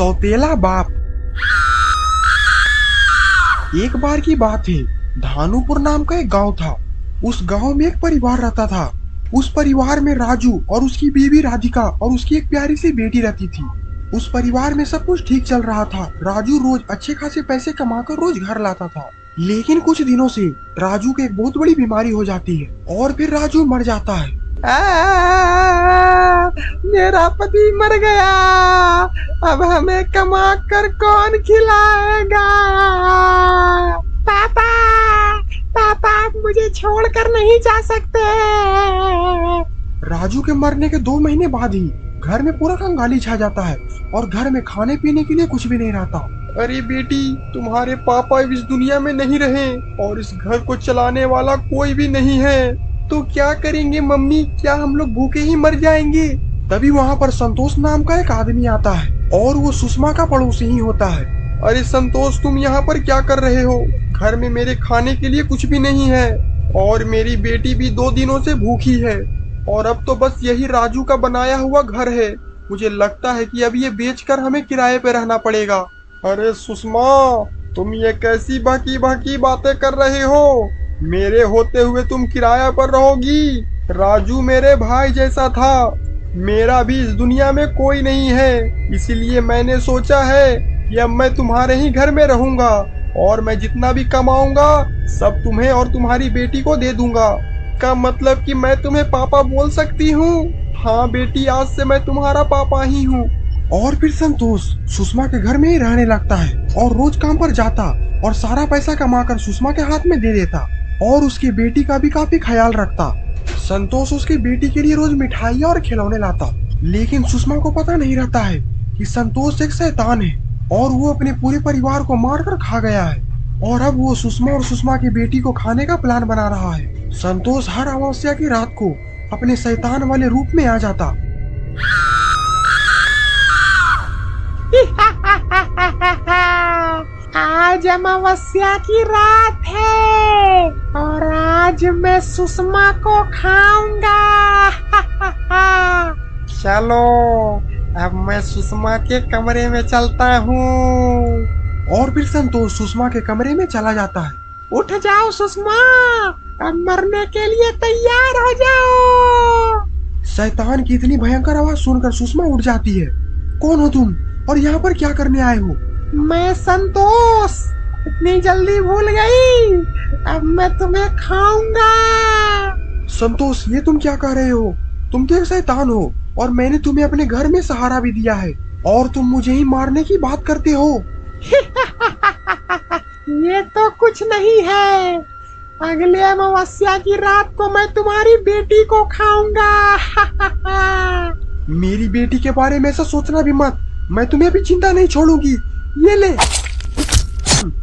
सौतेला बाप। एक बार की बात है, धानुपुर नाम का एक गांव था। उस गांव में एक परिवार रहता था। उस परिवार में राजू और उसकी बीवी राधिका और उसकी एक प्यारी सी बेटी रहती थी। उस परिवार में सब कुछ ठीक चल रहा था। राजू रोज अच्छे खासे पैसे कमाकर रोज घर लाता था। लेकिन कुछ दिनों से राजू को एक बहुत बड़ी बीमारी हो जाती है और फिर राजू मर जाता है। मेरा पति मर गया, अब हमें कमा कर कौन खिलाएगा? पापा, पापा आप मुझे छोड़कर नहीं जा सकते। राजू के मरने के 2 महीने बाद ही घर में पूरा कंगाली छा जाता है और घर में खाने पीने के लिए कुछ भी नहीं रहता। अरे बेटी, तुम्हारे पापा इस दुनिया में नहीं रहे और इस घर को चलाने वाला कोई भी नहीं है, तो क्या करेंगे मम्मी? क्या हम लोग भूखे ही मर जाएंगे? तभी वहाँ पर संतोष नाम का एक आदमी आता है और वो सुषमा का पड़ोसी ही होता है। अरे संतोष, तुम यहाँ पर क्या कर रहे हो? घर में मेरे खाने के लिए कुछ भी नहीं है और मेरी बेटी भी 2 दिनों से भूखी है और अब तो बस यही राजू का बनाया हुआ घर है। मुझे लगता है कि अब ये बेचकर हमें किराए पे रहना पड़ेगा। अरे सुषमा, तुम ये कैसी बाकी बाकी बातें कर रहे हो? मेरे होते हुए तुम किराया पर रहोगी? राजू मेरे भाई जैसा था। मेरा भी इस दुनिया में कोई नहीं है, इसलिए मैंने सोचा है कि अब मैं तुम्हारे ही घर में रहूंगा और मैं जितना भी कमाऊंगा सब तुम्हें और तुम्हारी बेटी को दे दूंगा। का मतलब कि मैं तुम्हें पापा बोल सकती हूँ? हाँ बेटी, आज से मैं तुम्हारा पापा ही हूँ। और फिर संतोष सुषमा के घर में ही रहने लगता है और रोज काम पर जाता और सारा पैसा कमाकर सुषमा के हाथ में दे देता और उसकी बेटी का भी काफी ख्याल रखता। संतोष उसकी बेटी के लिए रोज मिठाई और खिलौने लाता, लेकिन सुषमा को पता नहीं रहता है कि संतोष एक शैतान है और वो अपने पूरे परिवार को मारकर खा गया है और अब वो सुषमा और सुषमा की बेटी को खाने का प्लान बना रहा है। संतोष हर अमावस्या की रात को अपने शैतान वाले रूप में आ जाता। आज अमावस्या की रात है और आज मैं सुषमा को खाऊंगा। चलो अब मैं सुषमा के कमरे में चलता हूँ। और फिर संतोष सुषमा के कमरे में चला जाता है। उठ जाओ सुषमा, अब मरने के लिए तैयार हो जाओ। शैतान की इतनी भयंकर आवाज सुनकर सुषमा उठ जाती है। कौन हो तुम और यहाँ पर क्या करने आए हो? मैं संतोष, इतनी जल्दी भूल गई? अब मैं तुम्हें खाऊंगा। संतोष, ये तुम क्या कह रहे हो? तुम तो एक शैतान हो और मैंने तुम्हें अपने घर में सहारा भी दिया है और तुम मुझे ही मारने की बात करते हो। ये तो कुछ नहीं है, अगले अमावस्या की रात को मैं तुम्हारी बेटी को खाऊंगा। मेरी बेटी के बारे में ऐसा सोचना भी मत, मैं तुम्हें अभी चिंता नहीं छोड़ूंगी। ये ले।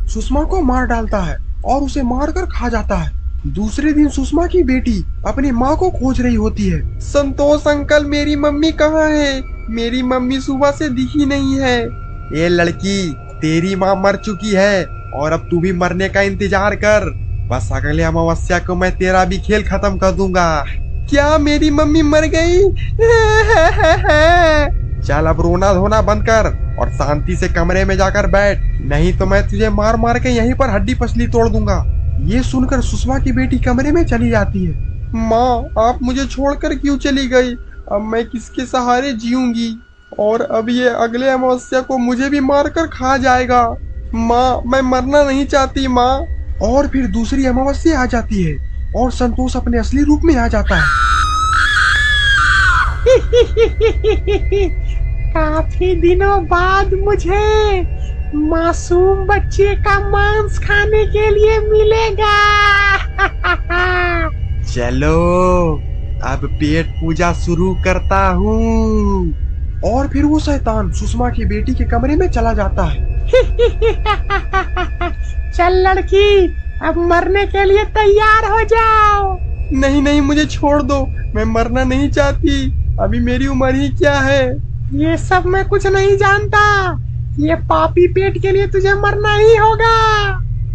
सुषमा को मार डालता है और उसे मारकर खा जाता है। दूसरे दिन सुषमा की बेटी अपनी माँ को खोज रही होती है। संतोष अंकल, मेरी मम्मी कहाँ है? मेरी मम्मी सुबह से दिखी नहीं है। ये लड़की, तेरी माँ मर चुकी है और अब तू भी मरने का इंतजार कर। बस अगले अमावस्या को मैं तेरा भी खेल खत्म कर दूंगा। क्या मेरी मम्मी मर गई? चल अब रोना धोना बंद कर और शांति से कमरे में जाकर बैठ, नहीं तो मैं तुझे मार मार के यहीं पर हड्डी पसली तोड़ दूंगा। ये सुनकर सुषमा की बेटी कमरे में चली जाती है। माँ, आप मुझे छोड़कर क्यों चली गई? अब मैं किसके सहारे जीऊंगी? और अब ये अगले अमावस्या को मुझे भी मार कर खा जाएगा। माँ, मैं मरना नहीं चाहती माँ। और फिर दूसरी अमावस्या आ जाती है और संतोष अपने असली रूप में आ जाता है। काफी दिनों बाद मुझे मासूम बच्चे का मांस खाने के लिए मिलेगा। चलो अब पेट पूजा शुरू करता हूँ। और फिर वो शैतान सुषमा की बेटी के कमरे में चला जाता है। चल लड़की, अब मरने के लिए तैयार हो जाओ। नहीं नहीं, मुझे छोड़ दो, मैं मरना नहीं चाहती। अभी मेरी उम्र ही क्या है? ये सब मैं कुछ नहीं जानता। ये पापी पेट के लिए तुझे मरना ही होगा।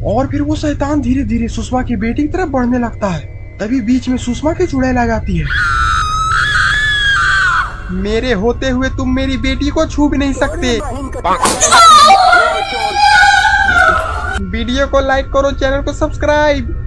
और फिर वो शैतान धीरे धीरे सुषमा की बेटी की तरफ बढ़ने लगता है। तभी बीच में सुषमा की चुड़ैल आ जाती है। मेरे होते हुए तुम मेरी बेटी को छू भी नहीं सकते। वीडियो को लाइक करो, चैनल को सब्सक्राइब।